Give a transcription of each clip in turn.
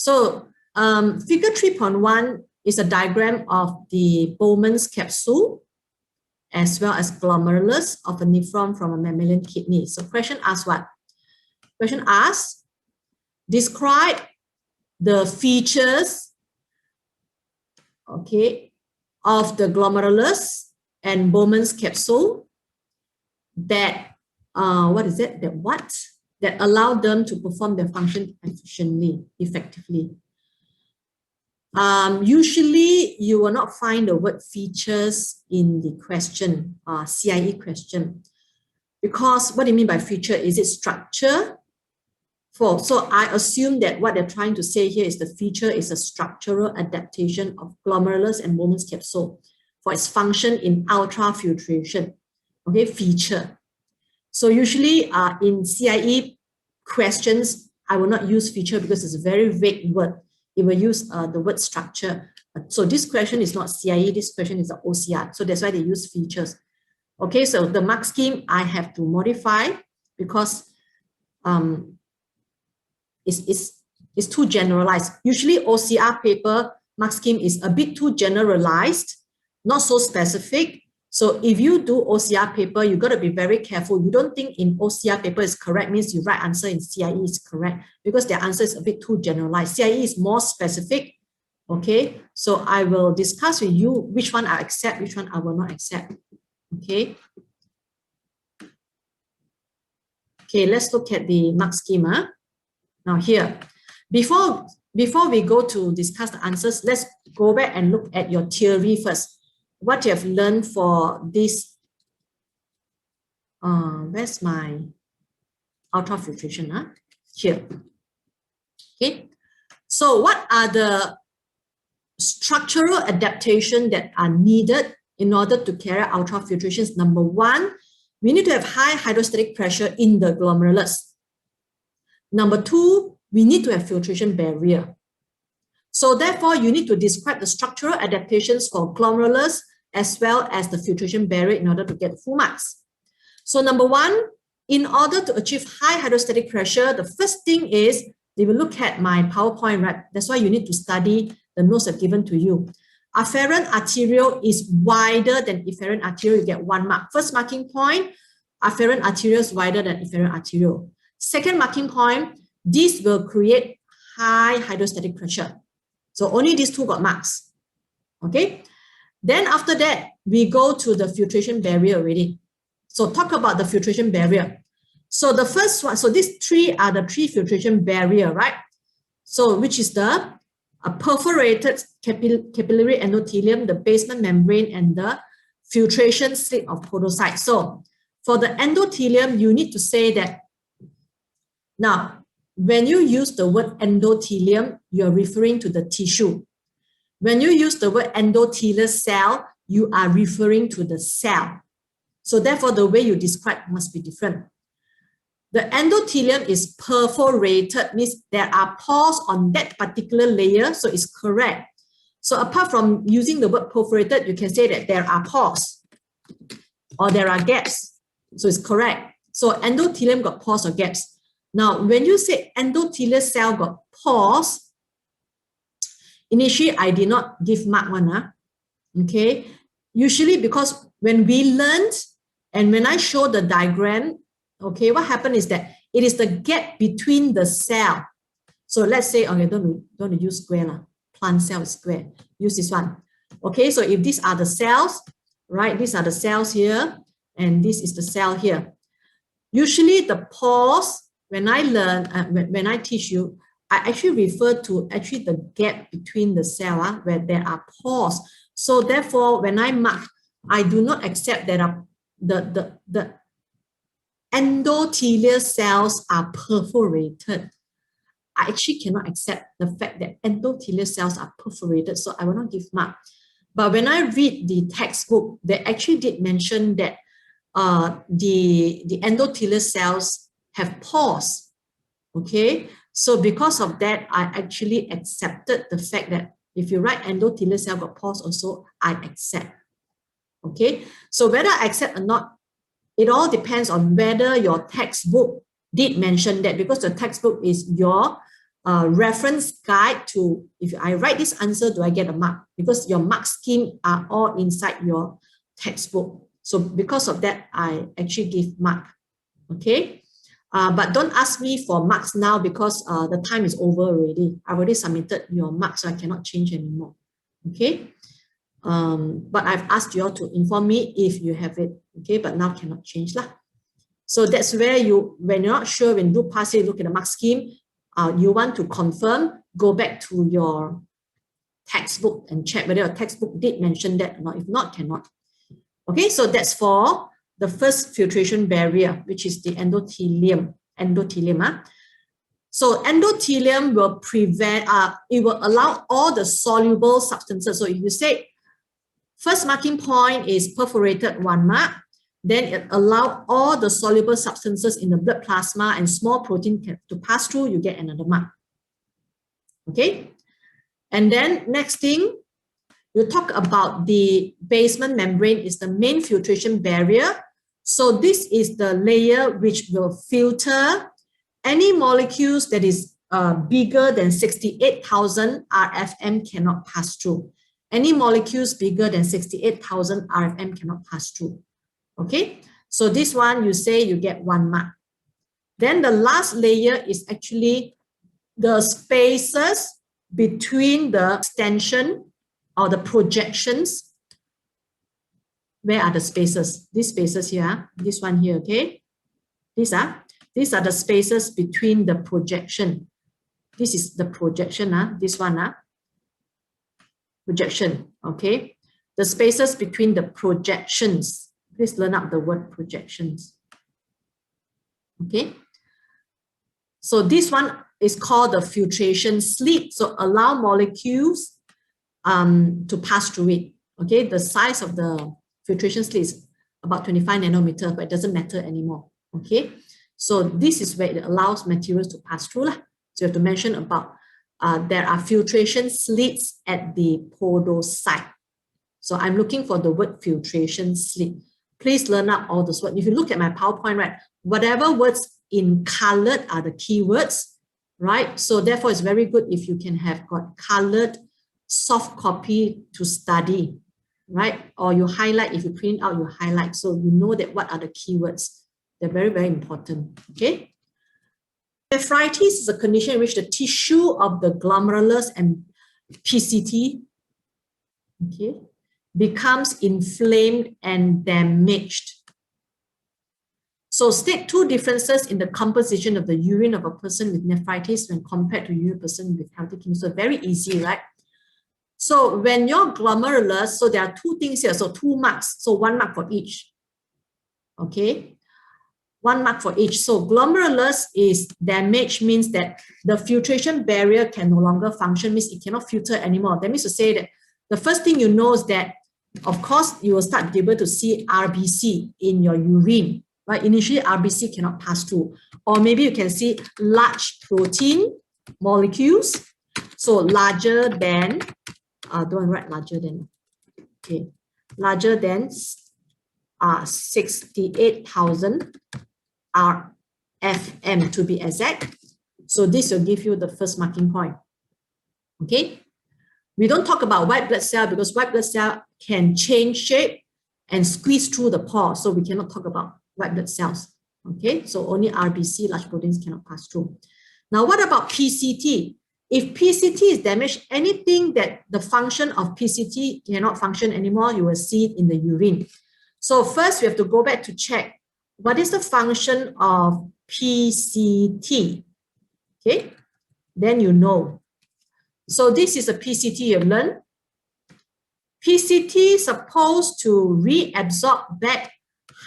So figure 3.1 is a diagram of the Bowman's capsule as well as glomerulus of a nephron from a mammalian kidney. So question asks what? Question asks, describe the features, okay, of the glomerulus and Bowman's capsule that, that allow them to perform their function efficiently, effectively. Usually you will not find the word features in the question, CIE question, because what do you mean by feature? Is it structure? So I assume that what they're trying to say here is the feature is a structural adaptation of glomerulus and Bowman's capsule for its function in ultrafiltration. Okay, feature. So usually in CIE questions, I will not use feature because it's a very vague word. It will use the word structure. So this question is not CIE, this question is the OCR. So that's why they use features. Okay, so the mark scheme I have to modify because it's too generalized. Usually OCR paper mark scheme is a bit too generalized, not so specific. So if you do OCR paper, you got to be very careful. You don't think in OCR paper is correct means you right answer in CIE is correct because their answer is a bit too generalized. CIE is more specific. Okay, so I will discuss with you which one I accept, which one I will not accept. Okay. Okay, let's look at the mark scheme. Now here, before we go to discuss the answers, let's go back and look at your theory first. What you have learned for this, where's my ultrafiltration? Here. Okay, so what are the structural adaptations that are needed in order to carry out ultrafiltration? Number one, we need to have high hydrostatic pressure in the glomerulus. Number two, we need to have filtration barrier. So therefore, you need to describe the structural adaptations for glomerulus as well as the filtration barrier in order to get the full marks. So number one, in order to achieve high hydrostatic pressure, the first thing is they will look at my PowerPoint, right? That's why you need to study the notes I've given to you. Afferent arteriole is wider than efferent arteriole, you get 1 mark. First marking point, afferent arteriole is wider than efferent arteriole. Second marking point, this will create high hydrostatic pressure. So only these two got marks. Okay. Then after that, we go to the filtration barrier already. So talk about the filtration barrier. So the first one, so these three are the three filtration barrier, right? So which is the perforated capillary endothelium, the basement membrane, and the filtration slit of podocytes. So for the endothelium, you need to say that. Now, when you use the word endothelium, you're referring to the tissue. When you use the word endothelial cell, you are referring to the cell. So therefore, the way you describe must be different. The endothelium is perforated, means there are pores on that particular layer, so it's correct. So apart from using the word perforated, you can say that there are pores or there are gaps. So it's correct. So endothelium got pores or gaps. Now, when you say endothelial cell got pores, initially I did not give mark one. Okay. Usually because when we learned and when I show the diagram, okay, what happened is that it is the gap between the cell. So let's say, okay, don't use square. Plant cell is square. Use this one. Okay, so if these are the cells, right? These are the cells here, and this is the cell here. Usually the pores, when I learn, when I teach you, I actually refer to actually the gap between the cell where there are pores. So therefore, when I mark, I do not accept that the endothelial cells are perforated. I actually cannot accept the fact that endothelial cells are perforated, so I will not give mark. But when I read the textbook, they actually did mention that the endothelial cells have pores. Okay, so because of that, I actually accepted the fact that if you write endothelial cell got pores also, I accept. Okay, so whether I accept or not, it all depends on whether your textbook did mention that, because the textbook is your reference guide to, if I write this answer, do I get a mark? Because your mark scheme are all inside your textbook. So because of that, I actually give mark, okay? But don't ask me for marks now because the time is over already. I've already submitted your marks, so I cannot change anymore, okay? But I've asked you all to inform me if you have it, okay? But now cannot change lah. So that's where you, when you're not sure, when you do pass it, look at the mark scheme, you want to confirm, go back to your textbook and check whether your textbook did mention that or not. If not, cannot. Okay, so that's for the first filtration barrier, which is the endothelium. So endothelium will prevent, it will allow all the soluble substances. So if you say first marking point is perforated, 1 mark, then it allows all the soluble substances in the blood plasma and small protein to pass through, you get another mark. Okay, and then next thing, you talk about the basement membrane is the main filtration barrier. So this is the layer which will filter any molecules that is bigger than 68,000 RFM cannot pass through. Any molecules bigger than 68,000 RFM cannot pass through. Okay, so this one you say you get 1 mark. Then the last layer is actually the spaces between the extension or the projections. Where are the spaces? These spaces here, this one here, okay? These are the spaces between the projection. This is the projection, this one, projection, okay? The spaces between the projections. Please learn up the word projections. Okay. So this one is called the filtration slit. So allow molecules to pass through it. Okay. The size of the filtration slit is about 25 nanometers, but it doesn't matter anymore. Okay. So this is where it allows materials to pass through. So you have to mention about there are filtration slits at the podosite. So I'm looking for the word filtration slit. Please learn up all those words. If you look at my PowerPoint, right, whatever words in colored are the keywords, right? So therefore, it's very good if you can have got colored soft copy to study, right? Or you highlight, if you print out, you highlight. So you know that what are the keywords. They're very, very important, okay? Nephritis is a condition in which the tissue of the glomerulus and PCT, okay, becomes inflamed and damaged. So state 2 differences in the composition of the urine of a person with nephritis when compared to a urine person with healthy kidneys. So very easy, right? So when your glomerulus, so there are 2 things here, so 2 marks, so 1 mark for each, okay? 1 mark for each. So glomerulus is damaged, means that the filtration barrier can no longer function, means it cannot filter anymore. That means to say that the first thing you know is that, of course, you will start to be able to see RBC in your urine, right? Initially, RBC cannot pass through. Or maybe you can see large protein molecules. So larger than, don't write larger than, okay, larger than 68,000 RFM to be exact. So this will give you the first marking point, okay? We don't talk about white blood cell because white blood cell can change shape and squeeze through the pore. So we cannot talk about white blood cells. Okay, so only RBC, large proteins, cannot pass through. Now, what about PCT? If PCT is damaged, anything that the function of PCT cannot function anymore, you will see it in the urine. So first, we have to go back to check what is the function of PCT. Okay, then you know. So this is a PCT you've learned. PCT is supposed to reabsorb back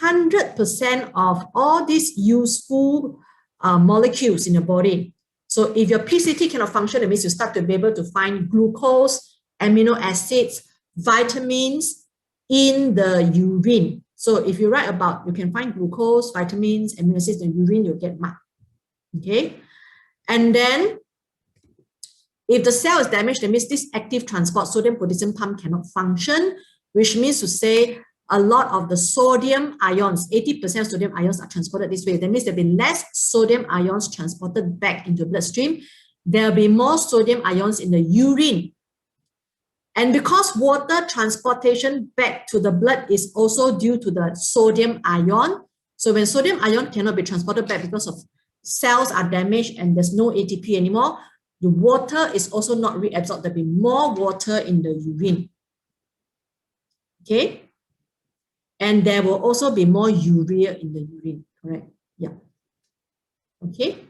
100% of all these useful molecules in your body. So if your PCT cannot function, it means you start to be able to find glucose, amino acids, vitamins in the urine. So if you write about, you can find glucose, vitamins, amino acids in the urine, you'll get marked. Okay. And then if the cell is damaged, that means this active transport sodium potassium pump cannot function, which means to say a lot of the sodium ions, 80% of sodium ions are transported this way. That means there will be less sodium ions transported back into the bloodstream, there'll be more sodium ions in the urine. And because water transportation back to the blood is also due to the sodium ion, so when sodium ion cannot be transported back because of cells are damaged and there's no ATP anymore, the water is also not reabsorbed. There'll be more water in the urine. Okay? And there will also be more urea in the urine, correct? Yeah. Okay?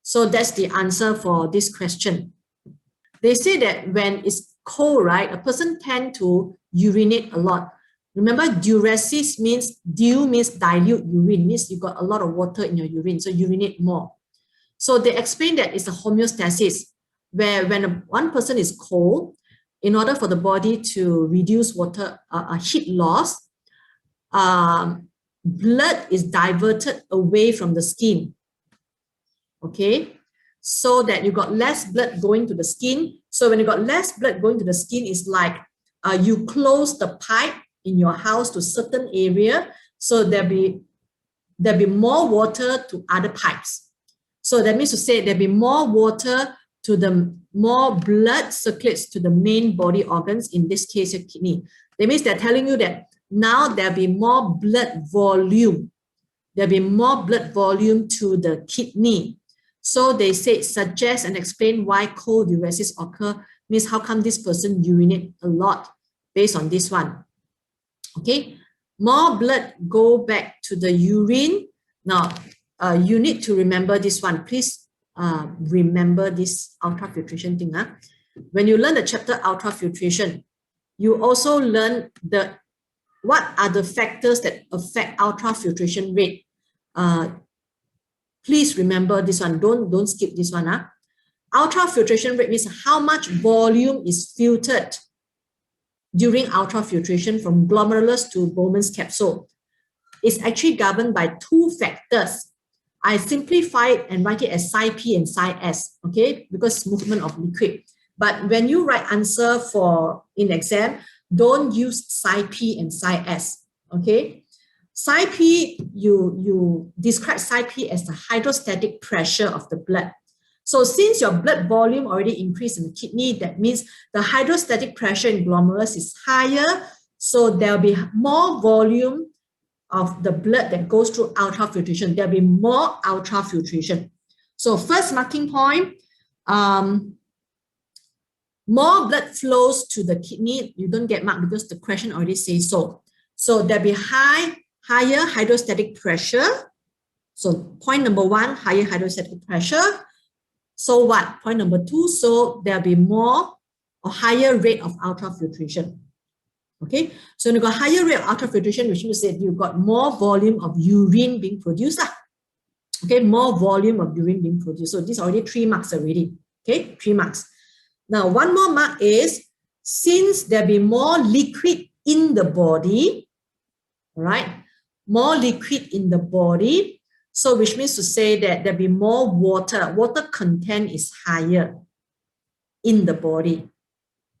So that's the answer for this question. They say that when it's cold, right, a person tend to urinate a lot. Remember, diuresis means, dew means dilute urine, means you got a lot of water in your urine, so urinate more. So they explain that it's a homeostasis, where when one person is cold, in order for the body to reduce water, heat loss, blood is diverted away from the skin. Okay? So that you got less blood going to the skin. So when you got less blood going to the skin, it's like you close the pipe in your house to certain area, so there'll be more water to other pipes. So that means to say there'll be more water to the more blood circulates to the main body organs, in this case your kidney. That means they're telling you that now there'll be more blood volume. There'll be more blood volume to the kidney. So they say, suggest and explain why cold diuresis occur, means how come this person urinate a lot based on this one. Okay, more blood go back to the urine. Now, you need to remember this one. Please remember this ultrafiltration thing. When you learn the chapter ultrafiltration, you also learn what are the factors that affect ultrafiltration rate. Please remember this one. Don't skip this one. Ultrafiltration rate means how much volume is filtered during ultrafiltration from glomerulus to Bowman's capsule. It's actually governed by two factors. I simplify it and write it as psi P and psi S, okay, because movement of liquid. But when you write answer in exam, don't use psi P and psi S, okay? Psi P, you describe psi P as the hydrostatic pressure of the blood. So since your blood volume already increased in the kidney, that means the hydrostatic pressure in glomerulus is higher, so there'll be more volume of the blood that goes through ultrafiltration. There'll be more ultrafiltration. So first marking point, more blood flows to the kidney. You don't get marked because the question already says so. So there'll be higher hydrostatic pressure. So point number one, higher hydrostatic pressure. So what? Point number two, so there'll be more or higher rate of ultrafiltration. Okay, so when you got higher rate of ultrafiltration, which means that you've got more volume of urine being produced. Okay, more volume of urine being produced. So this is already 3 marks already. Okay, 3 marks. Now, one more mark is, since there'll be more liquid in the body, all right, more liquid in the body, so which means to say that there'll be more water. Water content is higher in the body,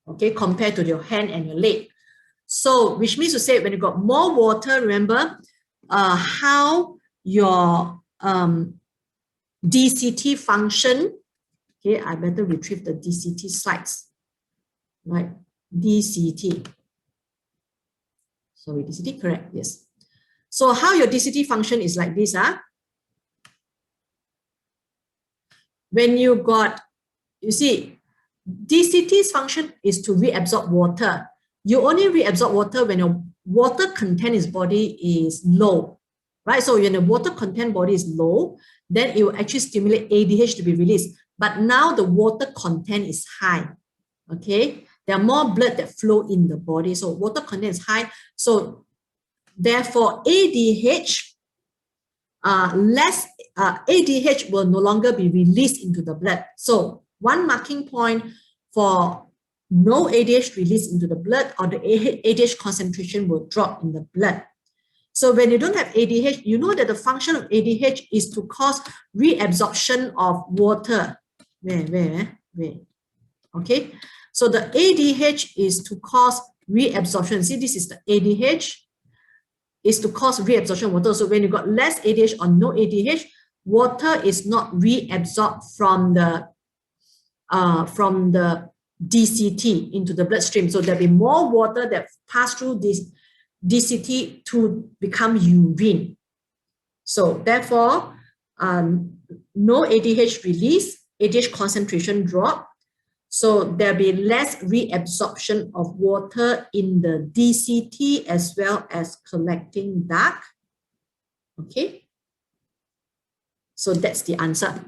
okay, compared to your hand and your leg. So which means to say when you got more water, remember how your DCT function. Okay, I better retrieve the DCT slides. Right, DCT. Sorry, DCT, correct, yes. So how your DCT function is like this. When you got, you see, DCT's function is to reabsorb water. You only reabsorb water when your water content in body is low, right? So when the water content body is low, then it will actually stimulate ADH to be released. But now the water content is high, okay? There are more blood that flow in the body, so water content is high. So therefore, ADH will no longer be released into the blood. So one marking point for no ADH released into the blood, or the ADH concentration will drop in the blood. So when you don't have ADH, you know that the function of ADH is to cause reabsorption of water. Where? Okay. So the ADH is to cause reabsorption. See, this is the ADH, is to cause reabsorption of water. So when you got less ADH or no ADH, water is not reabsorbed from the from the DCT into the bloodstream. So there'll be more water that pass through this DCT to become urine. So therefore, no ADH release, ADH concentration drop. So there'll be less reabsorption of water in the DCT as well as collecting duct. Okay. So that's the answer.